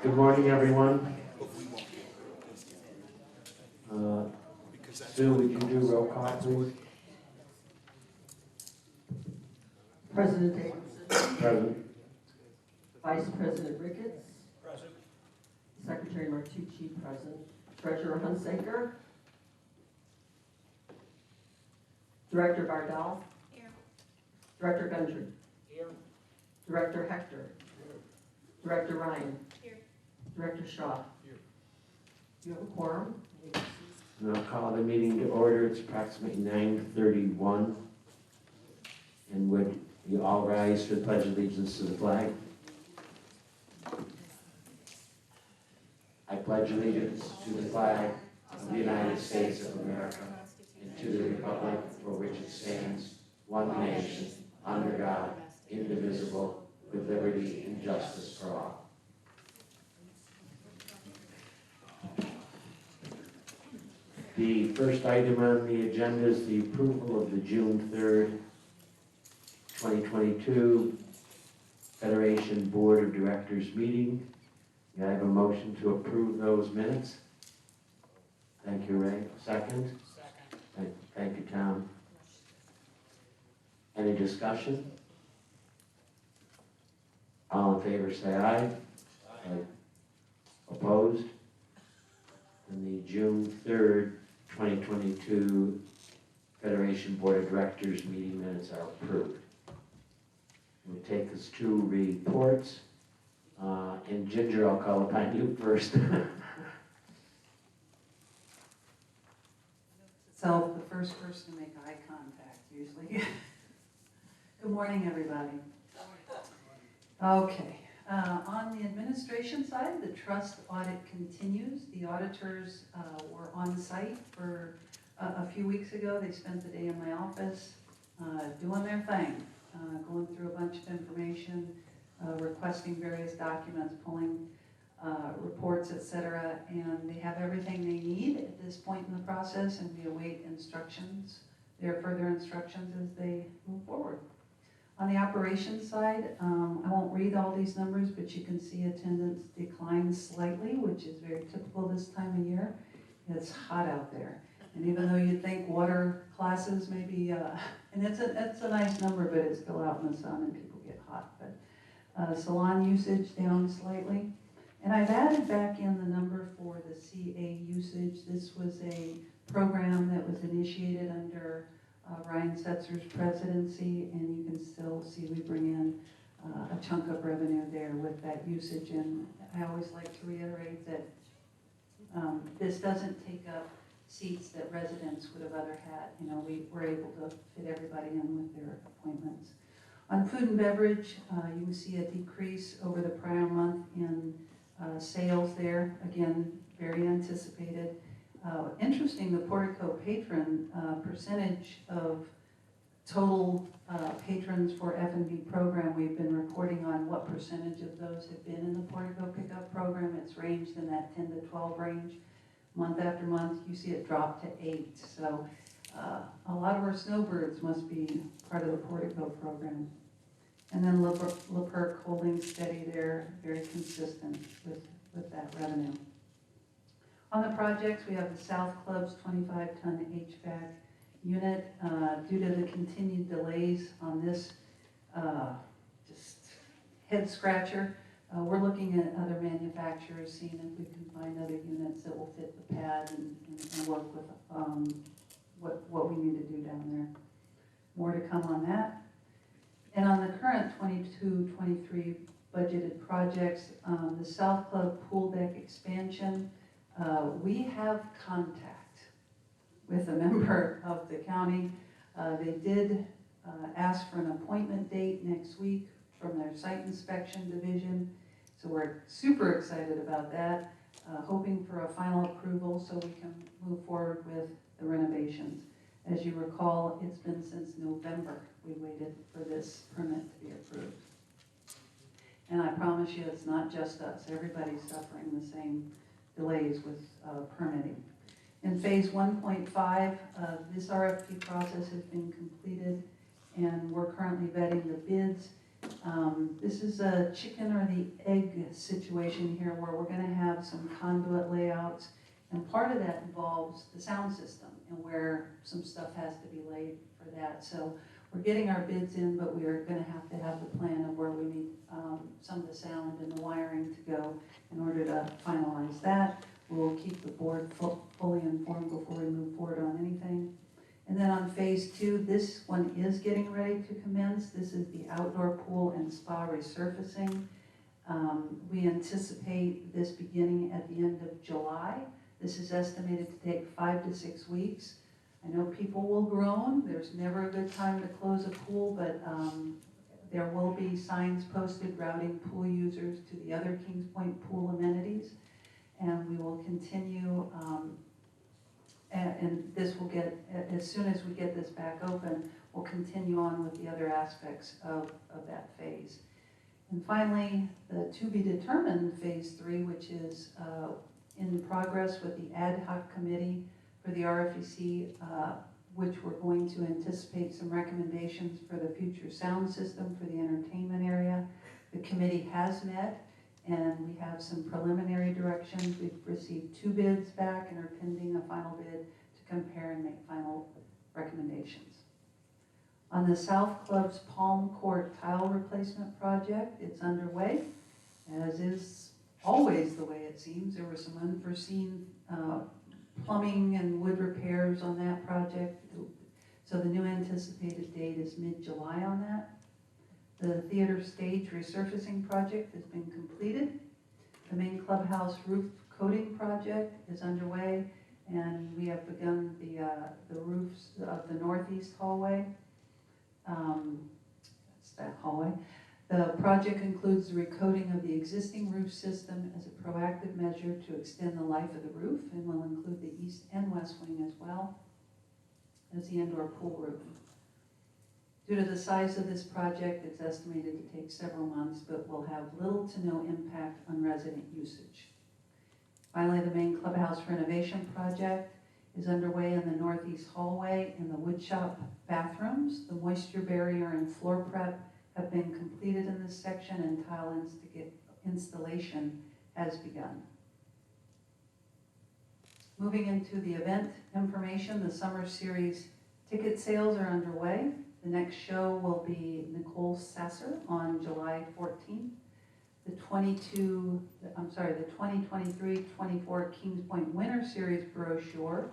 Good morning, everyone. Sue, we can do roll call, please. President Davidson. Present. Vice President Ricketts. Present. Secretary Martucci present. Treasurer Hunsaker. Director Bardell. Here. Director Gundry. Here. Director Hector. Here. Director Ryan. Here. Director Shaw. Here. You have a quorum? And I'll call the meeting to order. It's approximately 9:31. And would you all rise for the Pledge of Allegiance to the flag? I pledge allegiance to the flag of the United States of America and to the republic for which it stands, one nation, under God, indivisible, with liberty and justice for all. The first item on the agenda is the approval of the June 3rd, 2022 Federation Board of Directors meeting. May I have a motion to approve those minutes? Thank you, Ray. Second? Second. Thank you, Tom. Any discussion? All in favor, say aye. Aye. Opposed? And the June 3rd, 2022 Federation Board of Directors meeting minutes are approved. We'll take us to reports. And Ginger, I'll call upon you first. So the first person to make eye contact usually. Good morning, everybody. Okay, on the administration side, the trust audit continues. The auditors were on site for a few weeks ago. They spent the day in my office doing their thing, going through a bunch of information, requesting various documents, pulling reports, etc. And they have everything they need at this point in the process, and we await instructions, their further instructions as they move forward. On the operations side, I won't read all these numbers, but you can see attendance declines slightly, which is very typical this time of year. It's hot out there. And even though you'd think water classes may be, and it's a nice number, but it's still out in the sun and people get hot. But salon usage down slightly. And I've added back in the number for the CA usage. This was a program that was initiated under Ryan Setzer's presidency, and you can still see we bring in a chunk of revenue there with that usage. And I always like to reiterate that this doesn't take up seats that residents would have other had. You know, we were able to fit everybody in with their appointments. On food and beverage, you can see a decrease over the prior month in sales there. Again, very anticipated. Interesting, the Portico patron percentage of total patrons for F&B program, we've been reporting on what percentage of those have been in the Portico pickup program. It's ranged in that 10 to 12 range. Month after month, you see it drop to 8. So a lot of our snowbirds must be part of the Portico program. And then LaPerk holding steady there, very consistent with that revenue. On the projects, we have the South Club's 25-ton HVAC unit. Due to the continued delays on this just head scratcher, we're looking at other manufacturers, seeing if we can find other units that will fit the pad and work with what we need to do down there. More to come on that. And on the current 22-23 budgeted projects, the South Club pool deck expansion, we have contact with a member of the county. They did ask for an appointment date next week from their site inspection division. So we're super excited about that, hoping for a final approval so we can move forward with the renovations. As you recall, it's been since November we waited for this permit to be approved. And I promise you, it's not just us. Everybody's suffering the same delays with permitting. In phase 1.5, this RFP process has been completed, and we're currently vetting the bids. This is a chicken or the egg situation here where we're gonna have some conduit layouts. And part of that involves the sound system and where some stuff has to be laid for that. So we're getting our bids in, but we are gonna have to have the plan of where we need some of the sound and the wiring to go in order to finalize that. We'll keep the board fully informed before we move forward on anything. And then on phase 2, this one is getting ready to commence. This is the outdoor pool and spa resurfacing. We anticipate this beginning at the end of July. This is estimated to take 5 to 6 weeks. I know people will groan. There's never a good time to close a pool, but there will be signs posted routing pool users to the other Kings Point pool amenities. And we will continue, and this will get, as soon as we get this back open, we'll continue on with the other aspects of that phase. And finally, the to be determined phase 3, which is in progress with the ad hoc committee for the RFEC, which we're going to anticipate some recommendations for the future sound system for the entertainment area. The committee has met, and we have some preliminary directions. We've received 2 bids back and are pending a final bid to compare and make final recommendations. On the South Club's Palm Court tile replacement project, it's underway, as is always the way it seems. There were some unforeseen plumbing and wood repairs on that project. So the new anticipated date is mid-July on that. The theater stage resurfacing project has been completed. The main clubhouse roof coating project is underway, and we have begun the roofs of the northeast hallway. That's that hallway. The project includes the recoating of the existing roof system as a proactive measure to extend the life of the roof, and will include the east and west wing as well as the indoor pool roof. Due to the size of this project, it's estimated to take several months, but will have little to no impact on resident usage. Finally, the main clubhouse renovation project is underway in the northeast hallway in the woodshop bathrooms. The moisture barrier and floor prep have been completed in this section, and tile installation has begun. Moving into the event information, the summer series ticket sales are underway. The next show will be Nicole Sasser on July 14th. The 2023-24 Kings Point Winter Series brochure.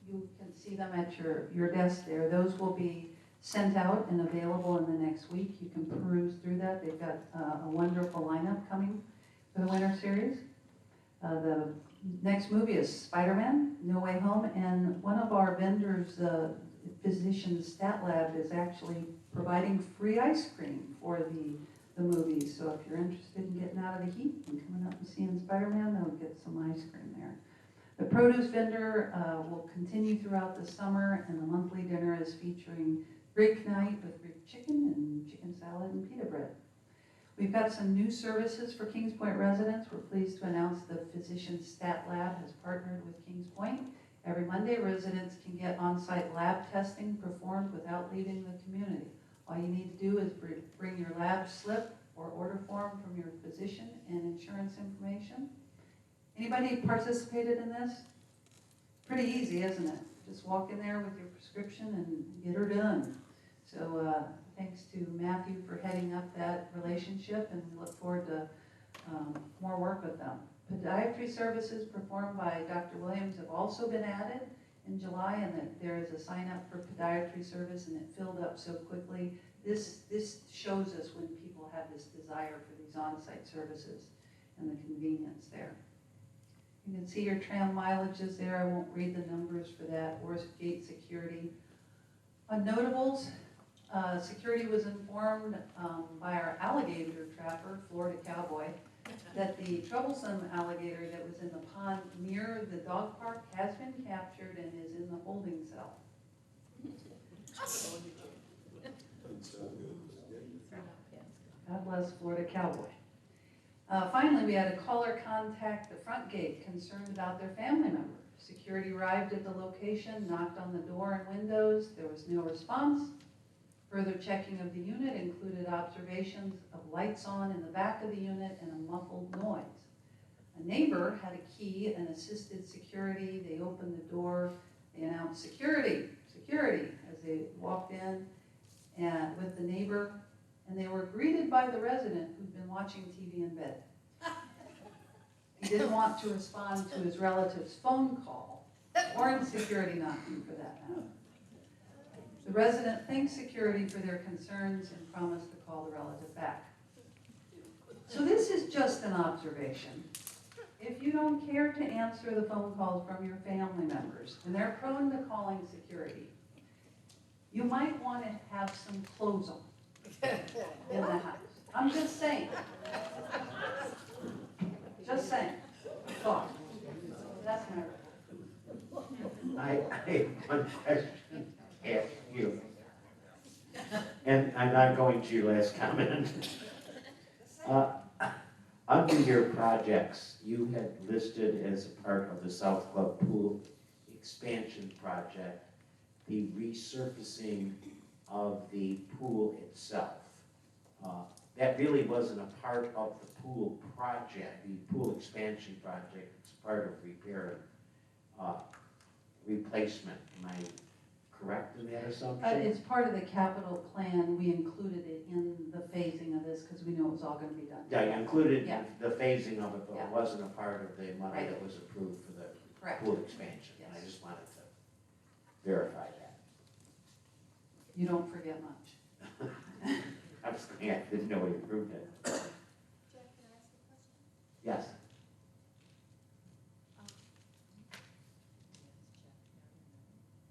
You can see them at your desk there. Those will be sent out and available in the next week. You can peruse through that. They've got a wonderful lineup coming for the Winter Series. The next movie is Spider-Man, No Way Home, and one of our vendors, Physicians Stat Lab, is actually providing free ice cream for the movies. So if you're interested in getting out of the heat and coming up and seeing Spider-Man, they'll get some ice cream there. The produce vendor will continue throughout the summer, and the monthly dinner is featuring Greek night with Greek chicken and chicken salad and pita bread. We've got some new services for Kings Point residents. We're pleased to announce the Physicians Stat Lab has partnered with Kings Point. Every Monday, residents can get on-site lab testing performed without leaving the community. All you need to do is bring your lab slip or order form from your physician and insurance information. Anybody participated in this? Pretty easy, isn't it? Just walk in there with your prescription and get her done. So thanks to Matthew for heading up that relationship, and we look forward to more work with them. Podiatry services performed by Dr. Williams have also been added in July, and that there is a sign up for podiatry service, and it filled up so quickly. This shows us when people have this desire for these on-site services and the convenience there. You can see your tram mileages there. I won't read the numbers for that, or gate security. On notables, security was informed by our alligator trapper, Florida Cowboy, that the troublesome alligator that was in the pond near the dog park has been captured and is in the holding cell. God bless Florida Cowboy. Finally, we had a caller contact the front gate concerned about their family member. Security arrived at the location, knocked on the door and windows. There was no response. Further checking of the unit included observations of lights on in the back of the unit and a muffled noise. A neighbor had a key and assisted security. They opened the door, they announced security, security, as they walked in and with the neighbor, and they were greeted by the resident who'd been watching TV in bed. He didn't want to respond to his relative's phone call, or in security knocking for that matter. The resident thanked security for their concerns and promised to call the relative back. So this is just an observation. If you don't care to answer the phone calls from your family members, and they're prone to calling security, you might want to have some clothes on in the house. I'm just saying. Just saying. Thought. That's my report. I have one question to ask you. And I'm not going to your last comment. Under your projects, you had listed as a part of the South Club Pool expansion project, the resurfacing of the pool itself. That really wasn't a part of the pool project, the pool expansion project. It's part of repair and replacement. Am I correct in that assumption? It's part of the capital plan. We included it in the phasing of this because we knew it was all going to be done. Yeah, you included Yeah. the phasing of it, but Yeah. it wasn't a part of the money Right. that was approved for the Correct. pool expansion. And I Yes. just wanted to verify that. You don't forget much. I was going to, I didn't know we approved it. Jack, can I ask a question? Yes.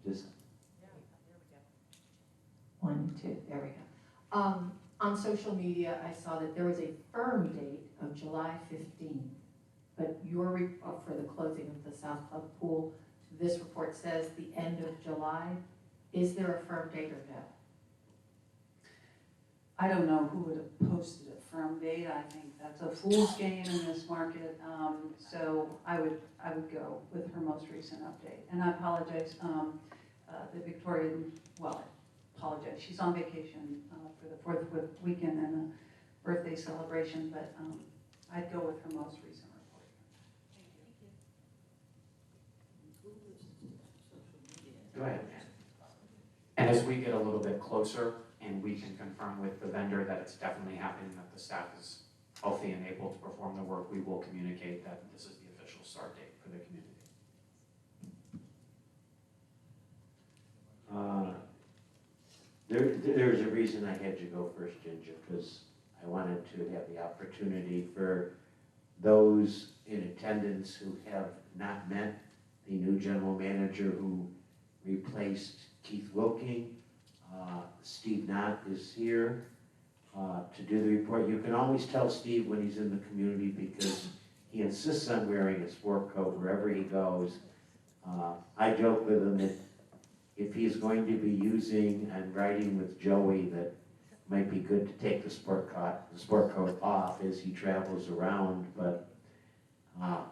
Just, 1, 2, there we go. On social media, I saw that there was a firm date of July 15th, but for the closing of the South Club Pool, this report says the end of July. Is there a firm date or no? I don't know who would have posted a firm date. I think that's a fool's game in this market. So I would go with her most recent update. And I apologize, the Victorian, well, I apologize. She's on vacation for the 4th weekend and the birthday celebration, but I'd go with her most recent report. go ahead. And as we get a little bit closer and we can confirm with the vendor that it's definitely happening, that the staff is healthy and able to perform the work, we will communicate that this is the official start date for the community. There's a reason I had you go first, Ginger, because I wanted to have the opportunity for those in attendance who have not met the new general manager who replaced Keith Wilking. Steve Knott is here to do the report. You can always tell Steve when he's in the community because he insists on wearing a sport coat wherever he goes. I joke with him that if he's going to be using and riding with Joey, that might be good to take the sport coat off as he travels around. But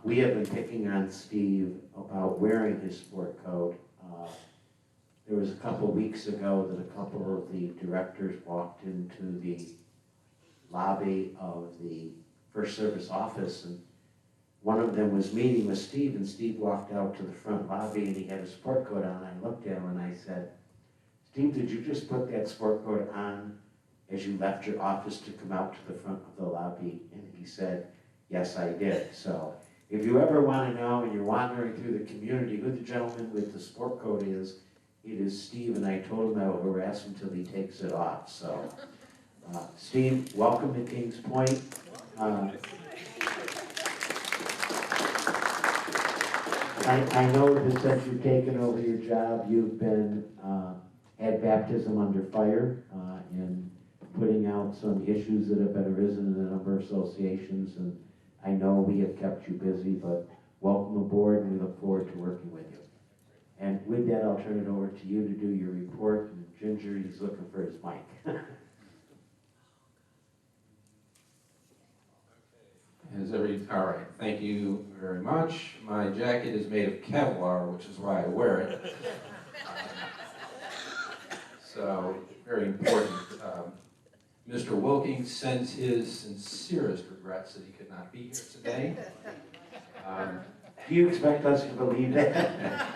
we have been picking on Steve about wearing his sport coat. There was a couple of weeks ago that a couple of the directors walked into the lobby of the First Service office, and one of them was meeting with Steve, and Steve walked out to the front lobby and he had a sport coat on. I looked at him and I said, Steve, did you just put that sport coat on as you left your office to come out to the front of the lobby? And he said, yes, I did. So if you ever want to know and you're wandering through the community who the gentleman with the sport coat is, it is Steve, and I told him I will harass him until he takes it off. So, Steve, welcome to Kings Point. I know that since you've taken over your job, you've been had baptism under fire in putting out some issues that have been arisen in a number of associations, and I know we have kept you busy, but welcome aboard, and we look forward to working with you. And with that, I'll turn it over to you to do your report. And Ginger, he's looking for his mic. All right, thank you very much. My jacket is made of Kevlar, which is why I wear it. So very important. Mr. Wilkins sends his sincerest regrets that he could not be here today. Do you expect us to believe that?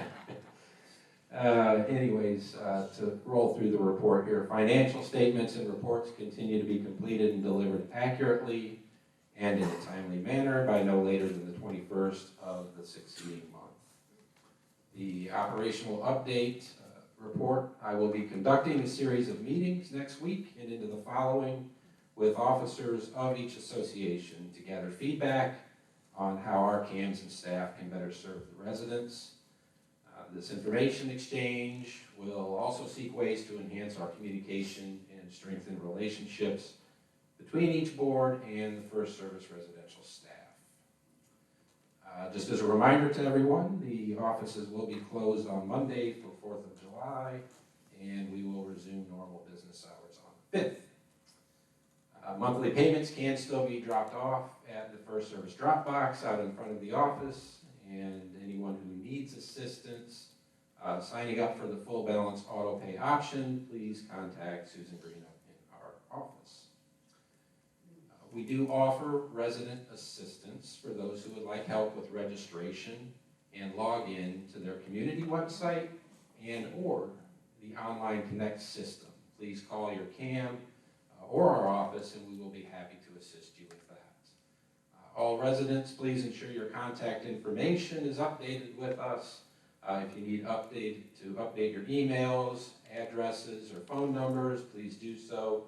To roll through the report here, financial statements and reports continue to be completed and delivered accurately and in a timely manner by no later than the 21st of the succeeding month. The operational update report, I will be conducting a series of meetings next week and into the following with officers of each association to gather feedback on how our CAMs and staff can better serve the residents. This information exchange will also seek ways to enhance our communication and strengthen relationships between each board and the First Service residential staff. Just as a reminder to everyone, the offices will be closed on Monday for 4th of July, and we will resume normal business hours on the 5th. Monthly payments can still be dropped off at the First Service drop box out in front of the office, and anyone who needs assistance signing up for the full balance auto pay option, please contact Susan Green in our office. We do offer resident assistance for those who would like help with registration and log in to their community website and or the Online Connect system. Please call your CAM or our office and we will be happy to assist you with that. All residents, please ensure your contact information is updated with us. If you need to update your emails, addresses, or phone numbers, please do so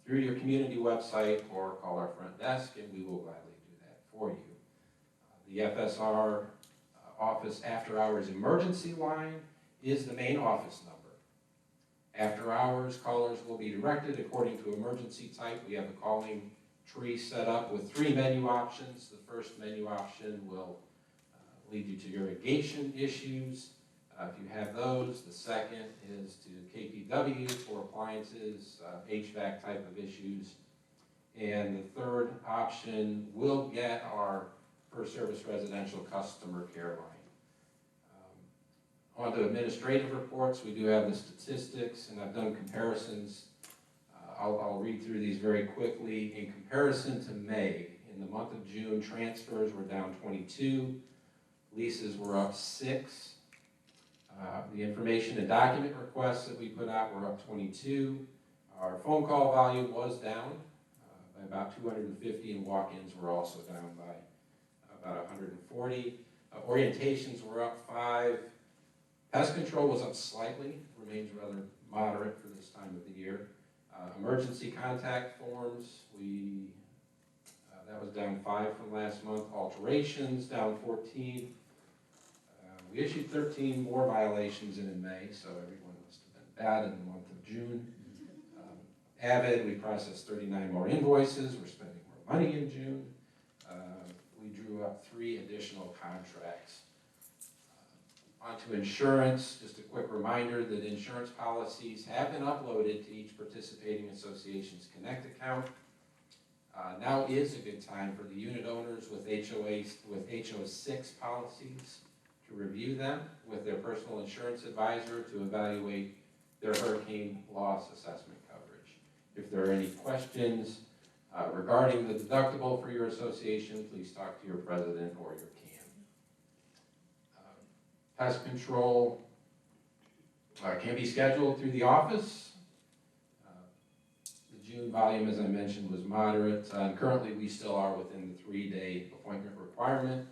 through your community website or call our front desk and we will gladly do that for you. The FSR office after hours emergency line is the main office number. After hours, callers will be directed according to emergency type. We have a calling tree set up with 3 menu options. The first menu option will lead you to irrigation issues. If you have those, the second is to KPW for appliances, HVAC type of issues. And the third option will get our First Service residential customer care line. On to administrative reports, we do have the statistics, and I've done comparisons. I'll read through these very quickly. In comparison to May, in the month of June, transfers were down 22, leases were up 6. The information and document requests that we put out were up 22. Our phone call volume was down by about 250, and walk-ins were also down by about 140. Orientations were up 5. Pest control was up slightly, remains rather moderate for this time of the year. Emergency contact forms, that was down 5 from last month. Alterations down 14. We issued 13 more violations in May, so everyone must have been bad in the month of June. Avid, we processed 39 more invoices. We're spending more money in June. We drew up 3 additional contracts. Onto insurance, just a quick reminder that insurance policies have been uploaded to each participating association's Connect account. Now is a good time for the unit owners with HO6 policies to review them with their personal insurance advisor to evaluate their hurricane loss assessment coverage. If there are any questions regarding the deductible for your association, please talk to your president or your CAM. Pest control can be scheduled through the office. The June volume, as I mentioned, was moderate. And currently, we still are within the 3-day appointment requirement.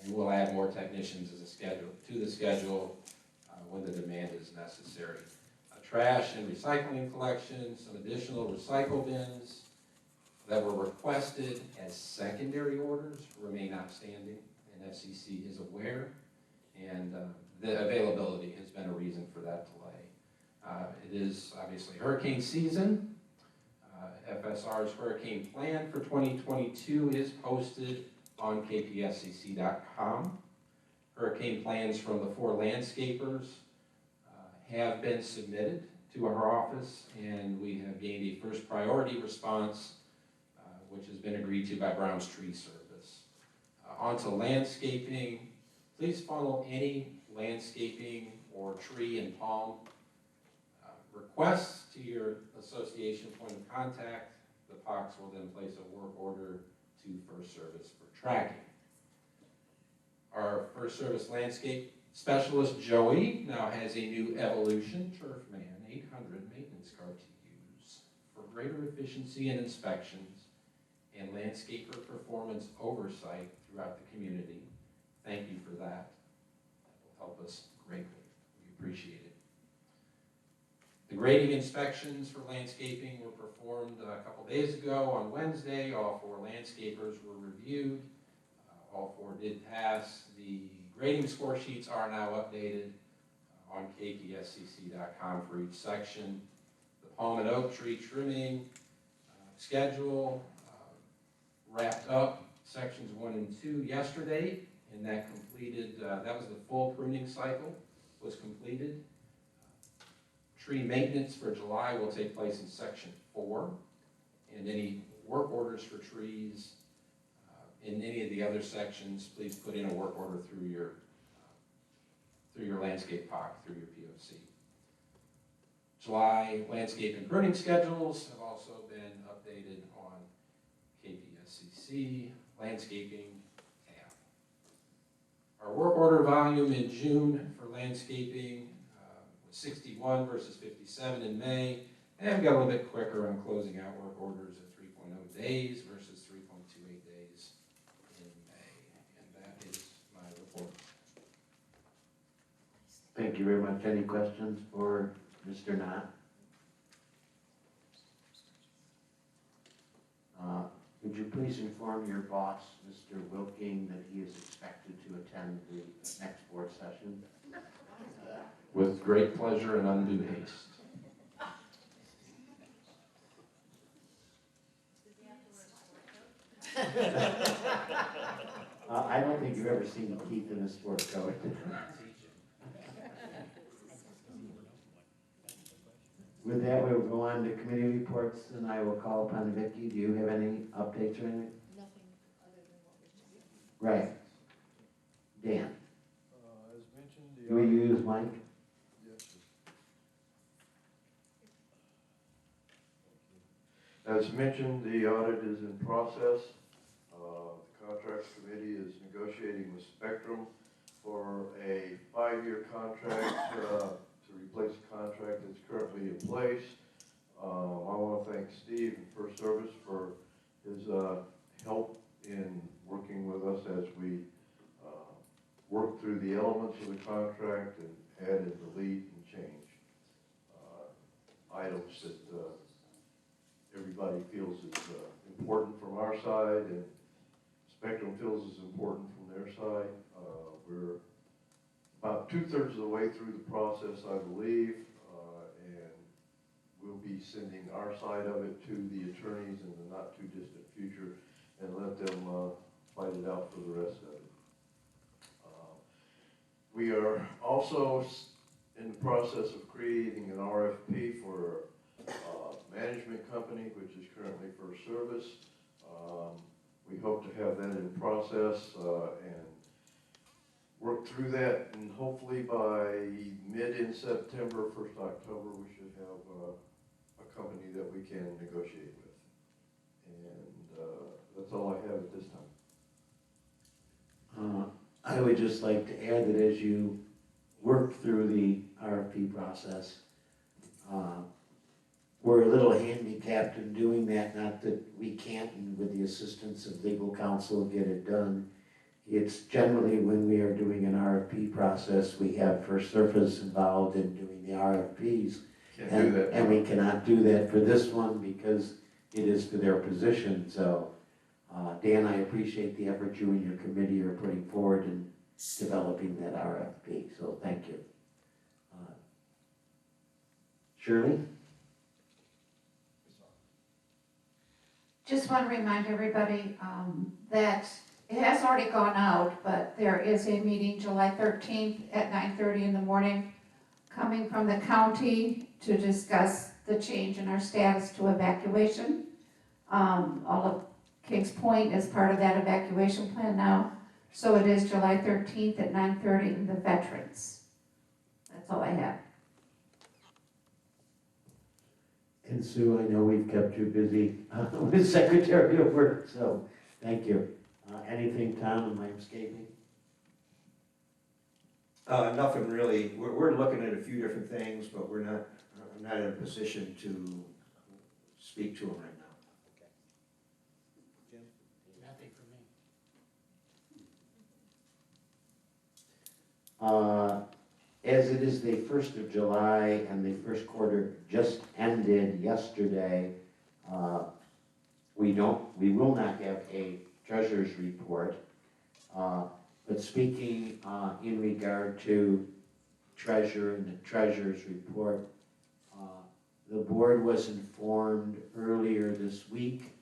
And we'll add more technicians to the schedule when the demand is necessary. Trash and recycling collection, some additional recycle bins that were requested as secondary orders remain outstanding, and FCC is aware, and the availability has been a reason for that delay. It is obviously hurricane season. FSR's hurricane plan for 2022 is posted on kpscc.com. Hurricane plans from the 4 landscapers have been submitted to our office, and we have gained a first priority response, which has been agreed to by Brown's Tree Service. Onto landscaping, please follow any landscaping or tree and palm requests to your association point of contact, the POCs will then place a work order to First Service for tracking. Our First Service landscape specialist, Joey, now has a new Evolution Turfman 800 maintenance card to use for greater efficiency in inspections and landscaper performance oversight throughout the community. Thank you for that. That will help us greatly. We appreciate it. The grading inspections for landscaping were performed a couple days ago on Wednesday. All 4 landscapers were reviewed. All 4 did pass. The grading score sheets are now updated on kpscc.com for each section. The palm and oak tree trimming schedule wrapped up sections 1 and 2 yesterday, and that completed, that was the full pruning cycle was completed. Tree maintenance for July will take place in section 4, and any work orders for trees in any of the other sections, please put in a work order through your landscape POC, through your POC. July landscape and pruning schedules have also been updated on KPSCC landscaping tab. Our work order volume in June for landscaping was 61 versus 57 in May, and we got a little bit quicker on closing out work orders at 3.0 days versus 3.28 days in May. And that is my report. Thank you very much. Any questions for Mr. Knott? Would you please inform your boss, Mr. Wilking, that he is expected to attend the next board session? With great pleasure and undue haste. I don't think you've ever seen Keith in a sport coat. With that, we'll go on to committee reports, and I will call upon Vicki. Do you have any updates or anything? Nothing other than what we just. Right. Dan, As mentioned, will you use Mike? Yes, sir. As mentioned, the audit is in process. The Contracts Committee is negotiating with Spectrum for a 5-year contract to replace a contract that's currently in place. I want to thank Steve and First Service for his help in working with us as we work through the elements of the contract and add and delete and change items that everybody feels is important from our side and Spectrum feels is important from their side. We're about 2/3 of the way through the process, I believe, and we'll be sending our side of it to the attorneys in the not too distant future and let them fight it out for the rest of it. We are also in the process of creating an RFP for a management company, which is currently First Service. We hope to have that in process and work through that, and hopefully by in September, 1st October, we should have a company that we can negotiate with. And that's all I have at this time. I would just like to add that as you work through the RFP process, we're a little handicapped in doing that, not that we can't, and with the assistance of legal counsel, get it done. It's generally when we are doing an RFP process, we have First Service involved in doing the RFPs. Can't do that. And we cannot do that for this one because it is for their position. So, Dan, I appreciate the effort you and your committee are putting forward in developing that RFP. So thank you. Shirley? Just want to remind everybody that it has already gone out, but there is a meeting July 13th at 9:30 in the morning coming from the county to discuss the change in our status to evacuation. All of Kings Point is part of that evacuation plan now. So it is July 13th at 9:30 in the Veterans. That's all I have. And Sue, I know we've kept you busy with secretarial work, so thank you. Anything, Tom, am I escaping? Nothing really. We're looking at a few different things, but we're not, I'm not in a position to speak to them right now. Nothing for me. As it is the 1st of July and the first quarter just ended yesterday, we will not have a treasurer's report. But speaking in regard to treasurer and the treasurer's report, the board was informed earlier this week,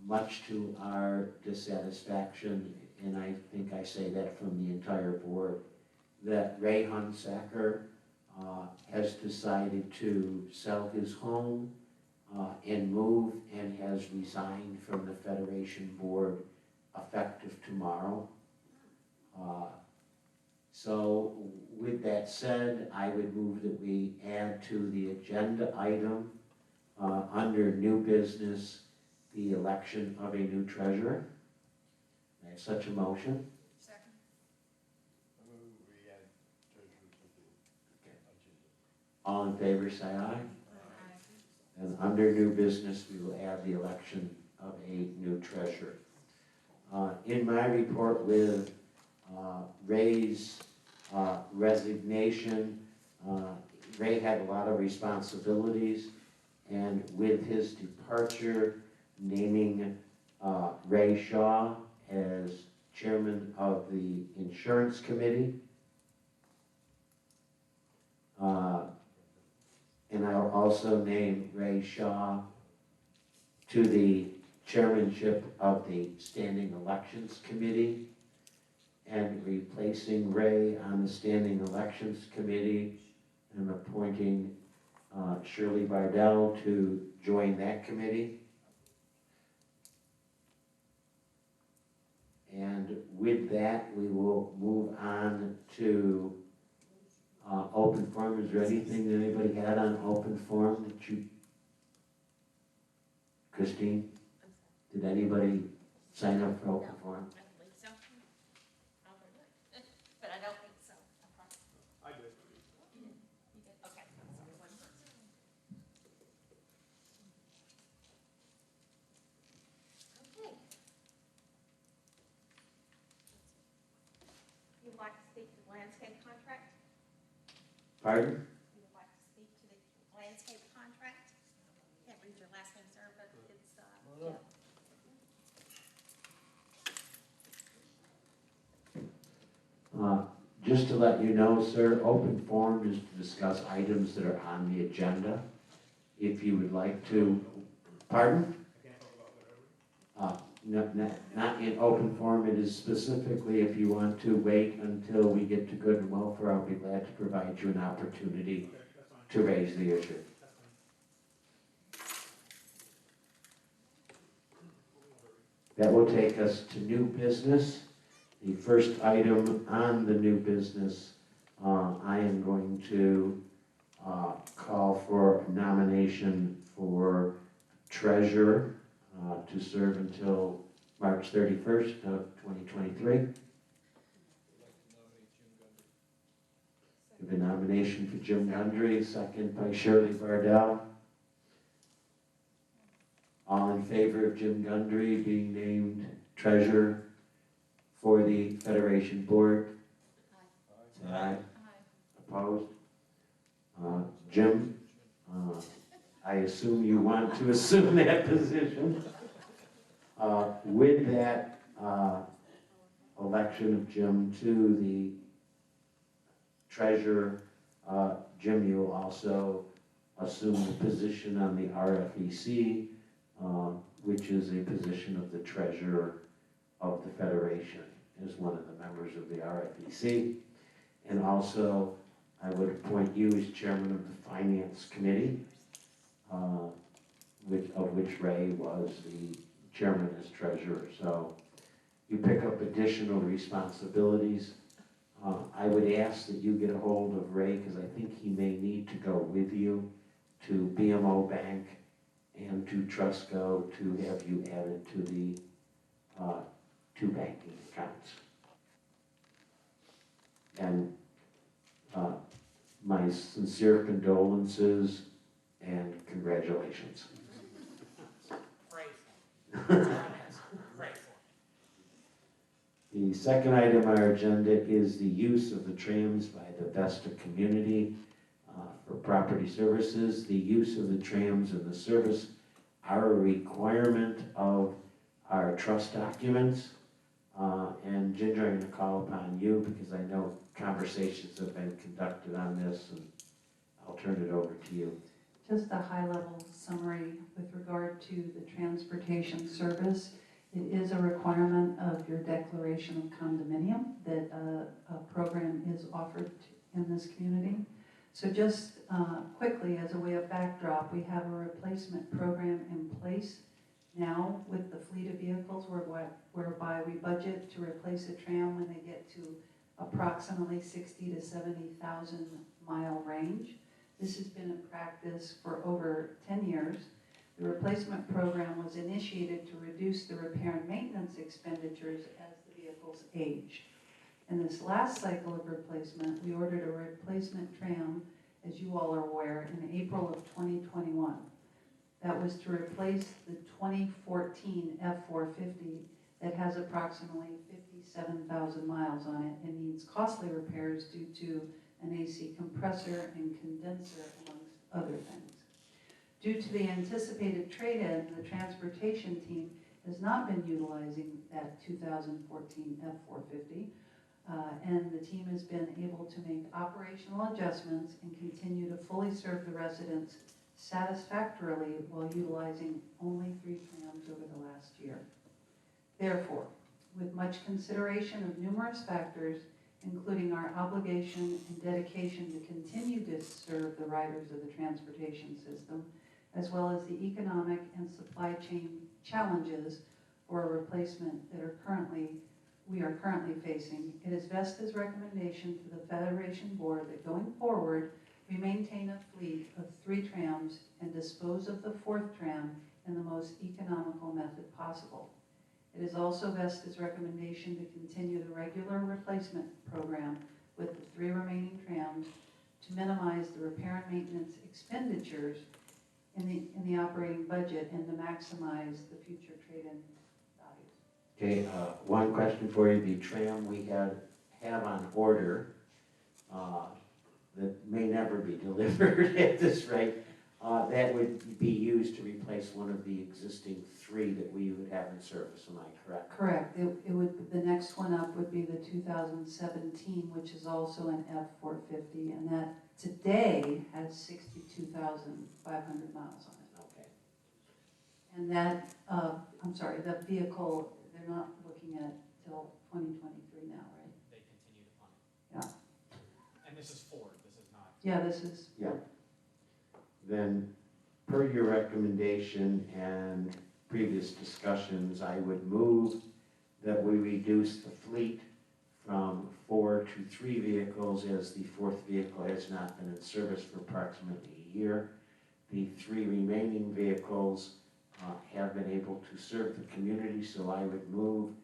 much to our dissatisfaction, and I think I say that from the entire board, that Ray Hunsaker has decided to sell his home and move, and has resigned from the Federation Board effective tomorrow. So with that said, I would move that we add to the agenda item under new business, the election of a new treasurer. I have such a motion. Second. All in favor, say aye. And under new business, we will add the election of a new treasurer. In my report with Ray's resignation, Ray had a lot of responsibilities, and with his departure, naming Ray Shaw as chairman of the insurance committee, and I'll also name Ray Shaw to the chairmanship of the Standing Elections Committee, and replacing Ray on the Standing Elections Committee and appointing Shirley Bardell to join that committee. And with that, we will move on to open forum. Is there anything that anybody had on open forum that you, Christine, did anybody sign up for open forum? I don't believe so. But I don't think so. I did. You did? You did? Okay. So one person. Okay. You'd like to speak to the landscape contract? Pardon? You would like to speak to the landscape contract? Can't read your last name, sir, but it's, yeah. Just to let you know, sir, open forum is to discuss items that are on the agenda. If you would like to, pardon? I can't talk about whatever. No, not in open forum. It is specifically if you want to wait until we get to good and welfare, I'll be glad to provide you an opportunity Okay, that's fine. to raise the issue. That's fine. That will take us to new business. The first item on the new business, I am going to call for a nomination for treasurer to serve until March 31st of 2023. We have a nomination for Jim Gundry, second by Shirley Bardell. All in favor of Jim Gundry being named treasurer for the Federation Board? Say aye. Opposed? Jim, I assume you want to assume that position. With that election of Jim to the treasurer, Jim, you will also assume the position on the RFEC, which is a position of the treasurer of the Federation, as one of the members of the RFEC. And also, I would appoint you as chairman of the Finance Committee, of which Ray was the chairman as treasurer. So you pick up additional responsibilities. I would ask that you get a hold of Ray, because I think he may need to go with you to BMO Bank and to Trustco to have you added to the two banking accounts. And my sincere condolences and congratulations. The second item on our agenda is the use of the trams by the Vesta community for property services. The use of the trams and the service are a requirement of our trust documents. And Ginger, I'm going to call upon you because I know conversations have been conducted on this, and I'll turn it over to you. Just a high-level summary with regard to the transportation service. It is a requirement of your declaration of condominium that a program is offered in this community. So just quickly, as a way of backdrop, we have a replacement program in place now with the fleet of vehicles whereby we budget to replace a tram when they get to approximately 60 to 70,000 mile range. This has been in practice for over 10 years. The replacement program was initiated to reduce the repair and maintenance expenditures as the vehicles age. In this last cycle of replacement, we ordered a replacement tram, as you all are aware, in April of 2021. That was to replace the 2014 F450 that has approximately 57,000 miles on it and needs costly repairs due to an AC compressor and condenser, amongst other things. Due to the anticipated trade-in, the transportation team has not been utilizing that 2014 F450, and the team has been able to make operational adjustments and continue to fully serve the residents satisfactorily while utilizing only 3 trams over the last year. Therefore, with much consideration of numerous factors, including our obligation and dedication to continue to serve the riders of the transportation system, as well as the economic and supply chain challenges for a replacement that we are currently facing, it is Vesta's recommendation to the Federation Board that going forward, we maintain a fleet of 3 trams and dispose of the 4th tram in the most economical method possible. It is also Vesta's recommendation to continue the regular replacement program with the 3 remaining trams to minimize the repair and maintenance expenditures in the operating budget and to maximize the future trade-in values. Okay, one question for you. The tram we have on order that may never be delivered at this rate, that would be used to replace one of the existing 3 that we would have in service. Am I correct? Correct. It would, the next one up would be the 2017, which is also an F450, and that today has 62,500 miles on it. Okay. And that, I'm sorry, that vehicle, they're not looking at till 2023 now, right? They continue to fund it. Yeah. And this is Ford, this is not. Yeah, this is. Yeah. Then, per your recommendation and previous discussions, I would move that we reduce the fleet from 4 to 3 vehicles, as the 4th vehicle has not been in service for approximately a year. The 3 remaining vehicles have been able to serve the community, so I would move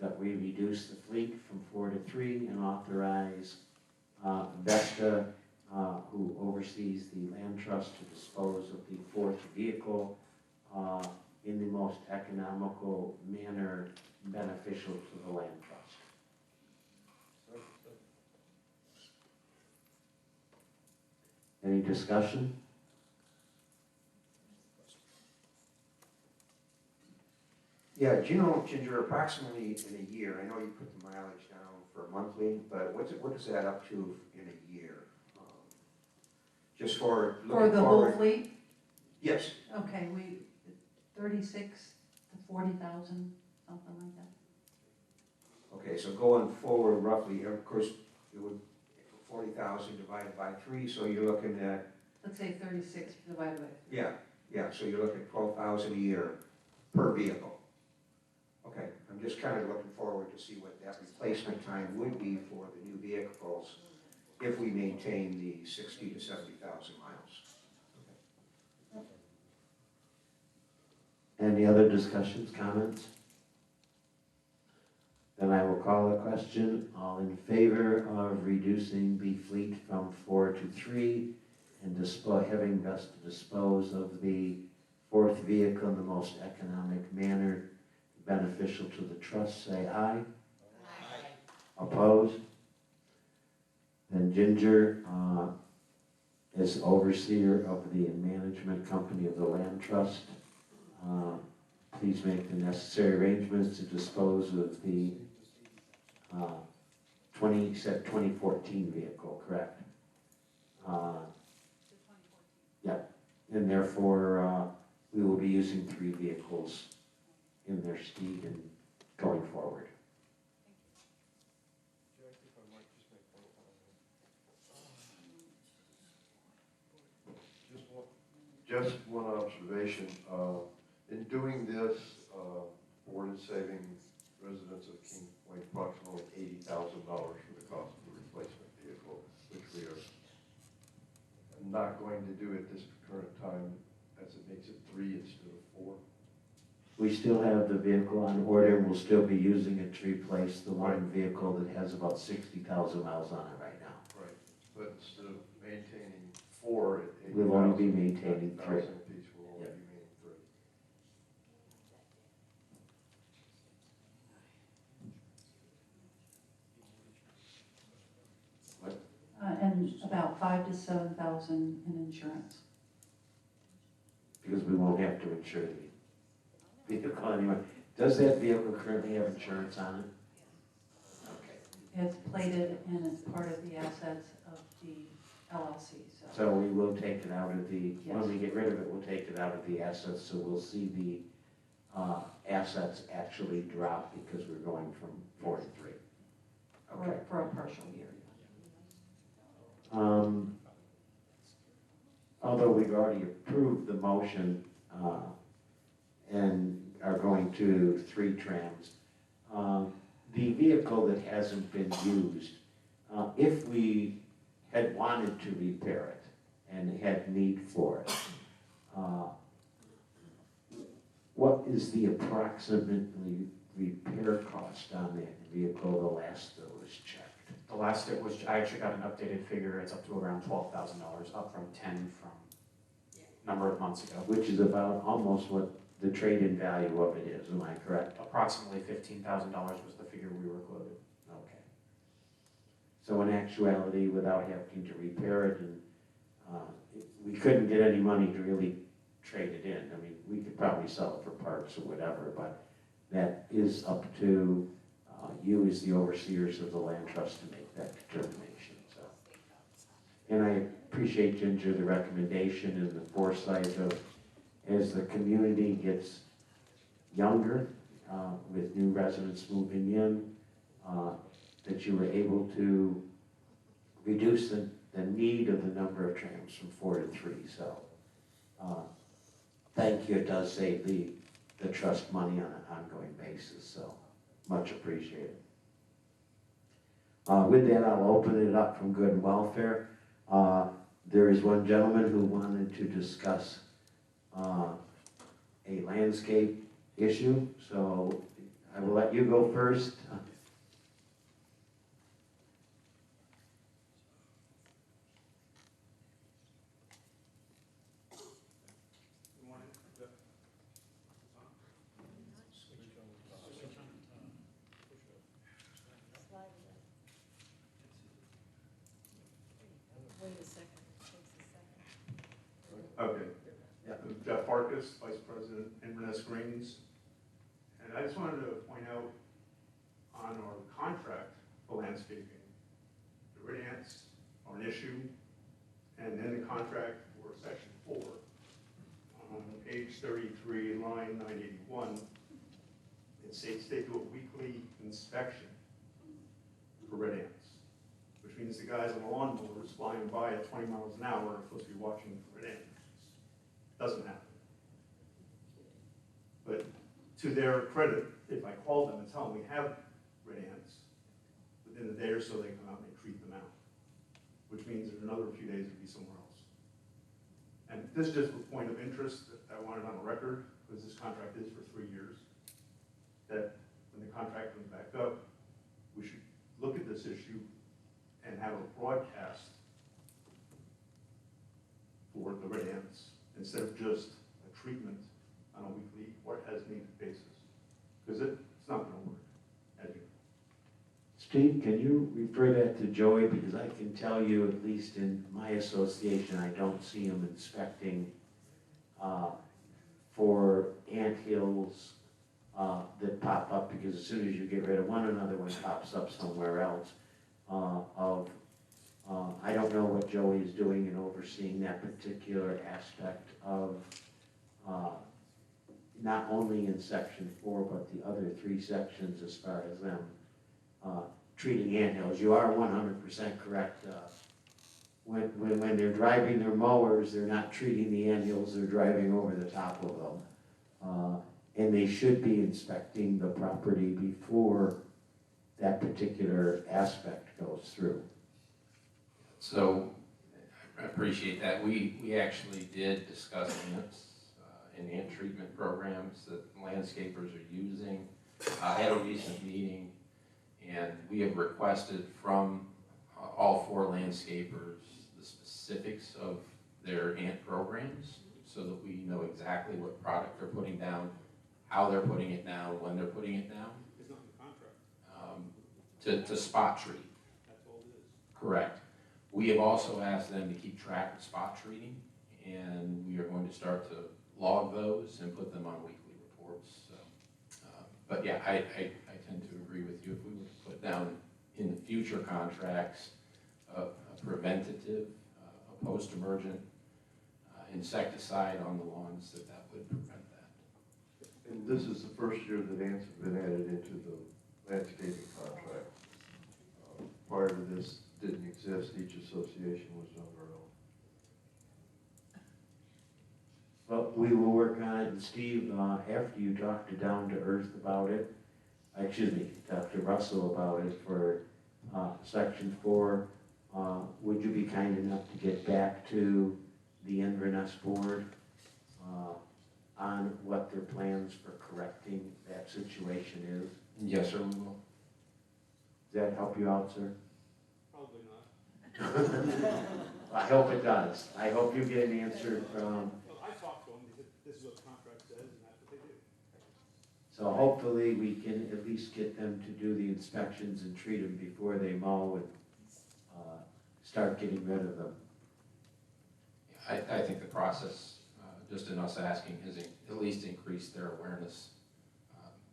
that we reduce the fleet from 4 to 3 and authorize Vesta, who oversees the land trust, to dispose of the 4th vehicle in the most economical manner beneficial to the land trust. Any discussion? Yeah, do you know, Ginger, approximately in a year, I know you put the mileage down for monthly, but what is that up to in a year? Just for For looking the whole forward? fleet? Yes. Okay, 36 to 40,000, something like that. Okay, so going forward roughly, of course, it would, 40,000 divided by 3, so you're looking at, Let's say 36 divided by 3. yeah, so you're looking at 12,000 a year per vehicle. Okay, I'm just kind of looking forward to see what that replacement time would be for the new vehicles if we maintain the 60 to 70,000 miles. Any other discussions, comments? Then I will call the question. All in favor of reducing the fleet from 4 to 3 and having us to dispose of the fourth vehicle in the most economic manner beneficial to the trust, say aye. Aye. Opposed? Then Ginger, as overseer of the management company of the land trust, please make the necessary arrangements to dispose of the 2014 vehicle, correct? Yeah, and therefore, we will be using 3 vehicles in their stead and going forward. Jack, if I might just make one comment. Just one observation. In doing this, board is saving residents of King Point approximately $80,000 for the cost of the replacement vehicle, which we are not going to do at this current time, as it makes it 3 instead of 4. We still have the vehicle on order. We'll still be using it to replace the one vehicle that has about 60,000 miles on it right now. Right, but instead of maintaining 4 at 80,000. We'll only be maintaining 3. 90,000 apiece, we'll only be maintaining 3. And about 5,000 to 7,000 in insurance. Because we won't have to insure the vehicle anyway. Does that vehicle currently have insurance on it? Okay. It's plated and it's part of the assets of the LLC, so. So we will take it out of the, Yes. when we get rid of it, we'll take it out of the assets, so we'll see the assets actually drop because we're going from 4 to 3. Okay. For a partial year. Although we've already approved the motion and are going to 3 trams, the vehicle that hasn't been used, if we had wanted to repair it and had need for it, what is the approximately repair cost on that vehicle the last that was checked? The last it was, I actually got an updated figure, it's up to around $12,000, up from 10 from a number of months ago. Which is about almost what the trade-in value of it is, am I correct? Approximately $15,000 was the figure we were quoted. Okay. So in actuality, without having to repair it, and we couldn't get any money to really trade it in. I mean, we could probably sell it for parts or whatever, but that is up to you as the overseers of the land trust to make that determination. So, and I appreciate, Ginger, the recommendation and the foresight of, as the community gets younger, with new residents moving in, that you were able to reduce the need of the number of trams from 4 to 3. So, thank you. It does save the trust money on an ongoing basis. So, much appreciated. With that, I'll open it up from Good and Welfare. There is one gentleman who wanted to discuss a landscape issue, so I will let you go first. You want it? Wait a second, it takes a second. Okay. Jeff Farkas, Vice President, Inverness Greens. And I just wanted to point out on our contract for landscaping, the red ants are an issue. And in the contract for section 4, on page 33, line 981, it states they do a weekly inspection for red ants, which means the guys on the lawnmowers flying by at 20 miles an hour are supposed to be watching for red ants. Doesn't happen. But to their credit, if I call them and tell them we have red ants, within a day or so they come out and they treat them out, which means in another few days it'll be somewhere else. And this is just a point of interest that I wanted on the record, because this contract is for 3 years, that when the contract comes back up, we should look at this issue and have a broadcast for the red ants, instead of just a treatment on a weekly or as-needed basis. Because it's not gonna work, as you know. Steve, can you refer that to Joey, because I can tell you, at least in my association, I don't see him inspecting for anthills that pop up, because as soon as you get rid of one, another one pops up somewhere else. I don't know what Joey is doing in overseeing that particular aspect of not only in section 4, but the other 3 sections as far as them treating anthills. You are 100% correct. When they're driving their mowers, they're not treating the anthills, they're driving over the top of them. And they should be inspecting the property before that particular aspect goes through. So, I appreciate that. We actually did discuss ants and ant treatment programs that landscapers are using. I had a recent meeting, and we have requested from all 4 landscapers the specifics of their ant programs, so that we know exactly what product they're putting down, how they're putting it down, when they're putting it down. It's not in the contract. To spot treat. That's all it is. Correct. We have also asked them to keep track of spot treating, and we are going to start to log those and put them on weekly reports. So, but yeah, I tend to agree with you. If we were to put down in the future contracts a preventative, a post-emergent insecticide on the lawns, that would prevent that. And this is the first year that ants have been added into the landscaping contract. Prior to this, didn't exist. Each association was on their own. But we will work on it, and Steve, after you talk to Down to Earth about it, Dr. Russell about it for section 4, would you be kind enough to get back to the Inverness board on what their plans for correcting that situation is? Yes, sir, we will. Does that help you out, sir? Probably not. I hope it does. I hope you get an answer from, Well, I talked to them, because this is what the contract says, and that's what they do. so hopefully we can at least get them to do the inspections and treat them before they mow and start getting rid of them. I think the process, just in us asking, has at least increased their awareness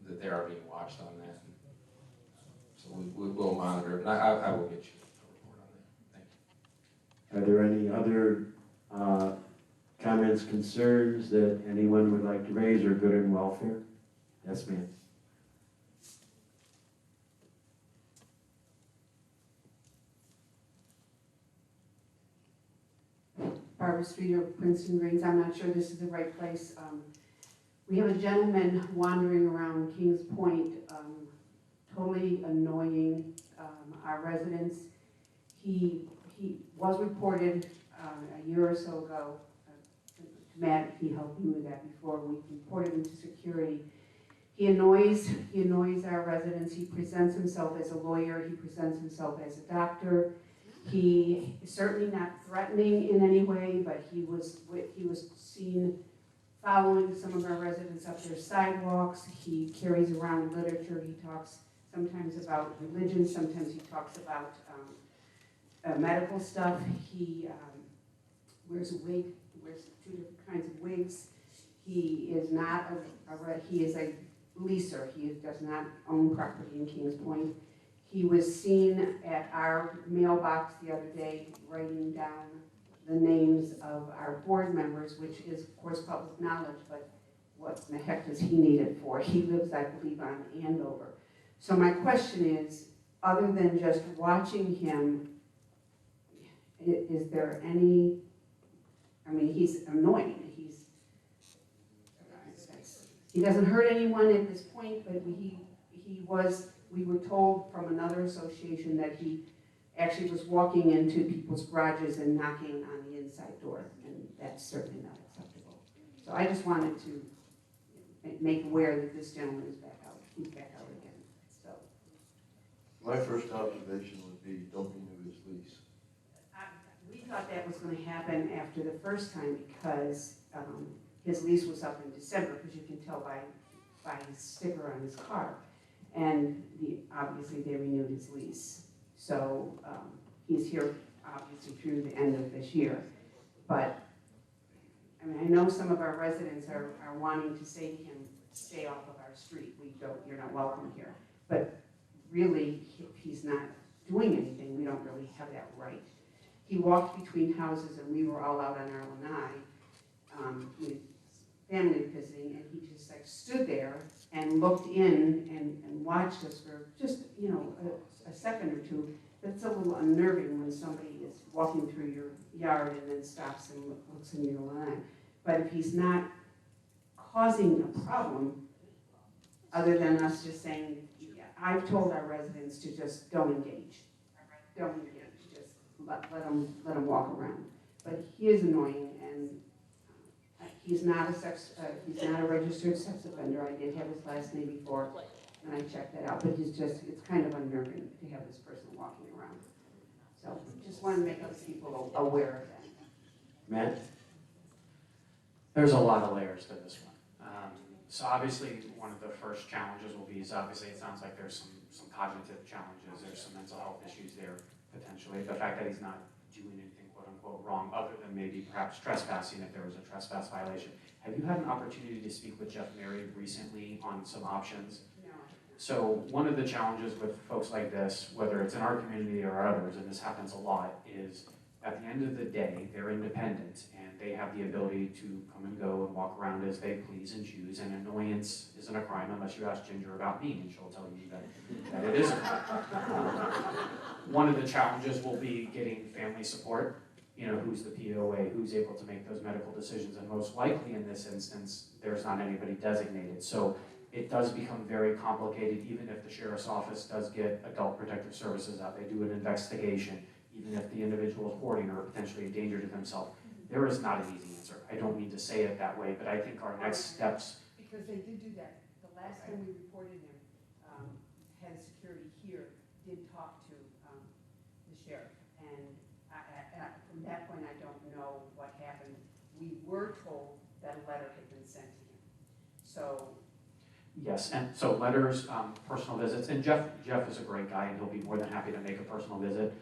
that they are being watched on that. So we will monitor it, and I will get you a report on that. Thank you. Are there any other comments, concerns that anyone would like to raise, or good and welfare? Yes, ma'am. Barbara Streeter, Princeton Greens. I'm not sure this is the right place. We have a gentleman wandering around Kings Point, totally annoying our residents. He was reported a year or so ago to Matt. He helped me with that before. We reported him to security. He annoys our residents. He presents himself as a lawyer. He presents himself as a doctor. He is certainly not threatening in any way, but he was seen following some of our residents up their sidewalks. He carries around literature. He talks sometimes about religion, sometimes he talks about medical stuff. He wears a wig, wears 2 different kinds of wigs. He is not he is a leaser. He does not own property in Kings Point. He was seen at our mailbox the other day writing down the names of our board members, which is, of course, public knowledge, but what the heck does he need it for? He lives, I believe, on Andover. So my question is, other than just watching him, is there any, I mean, he's annoying. He doesn't hurt anyone at this point, but we were told from another association that he actually was walking into people's garages and knocking on the inside door, and that's certainly not acceptable. So I just wanted to make aware that this gentleman is back out, he's back out again, so. My first observation would be, don't renew his lease. We thought that was gonna happen after the first time because his lease was up in December, because you can tell by his sticker on his car. And obviously they renewed his lease. So he's here obviously through the end of this year. But I mean, I know some of our residents are wanting to say to him, stay off of our street. You're not welcome here. But really, if he's not doing anything, we don't really have that right. He walked between houses and we were all out on our lanai with family visiting, and he just like stood there and looked in and watched us for just, you know, a second or two. That's a little unnerving when somebody is walking through your yard and then stops and looks in your line. But if he's not causing a problem, other than us just saying, yeah, I've told our residents to just don't engage. Don't engage, just let them walk around. But he is annoying, and he's not a registered sex offender. I did have his last name before, and I checked that out, but it's kind of unnerving to have this person walking around. So just want to make other people aware of that. Matt? There's a lot of layers to this one. So obviously, one of the first challenges will be, obviously it sounds like there's some cognitive challenges, there's some mental health issues there potentially. The fact that he's not doing anything quote unquote wrong, other than maybe perhaps trespassing if there was a trespass violation. Have you had an opportunity to speak with Jeff Mary recently on some options? No. So one of the challenges with folks like this, whether it's in our community or others, and this happens a lot, is at the end of the day, they're independent and they have the ability to come and go and walk around as they please and choose, and annoyance isn't a crime unless you ask Ginger about me, and she'll tell you that it is a crime. One of the challenges will be getting family support. You know, who's the POA, who's able to make those medical decisions, and most likely in this instance, there's not anybody designated. So it does become very complicated, even if the sheriff's office does get adult protective services out, they do an investigation, even if the individual is hoarding or potentially a danger to themselves. There is not an easy answer. I don't mean to say it that way, but I think our next steps. Because they did do that. The last time we reported him, head of security here did talk to the sheriff. And from that point, I don't know what happened. We were told that a letter had been sent to him. So. Yes, and so letters, personal visits, and Jeff is a great guy, and he'll be more than happy to make a personal visit.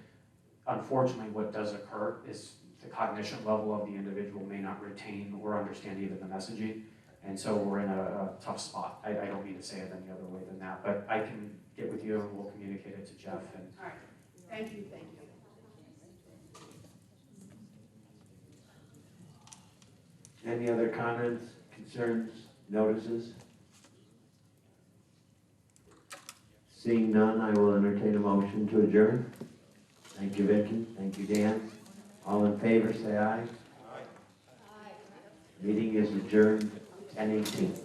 Unfortunately, what does occur is the cognition level of the individual may not retain or understand even the messaging, and so we're in a tough spot. I don't mean to say it any other way than that, but I can get with you and we'll communicate it to Jeff. And all right, thank you. Any other comments, concerns, notices? Seeing none, I will entertain a motion to adjourn. Thank you, Vicky. Thank you, Dan. All in favor, say aye. Aye. Meeting is adjourned 10:18.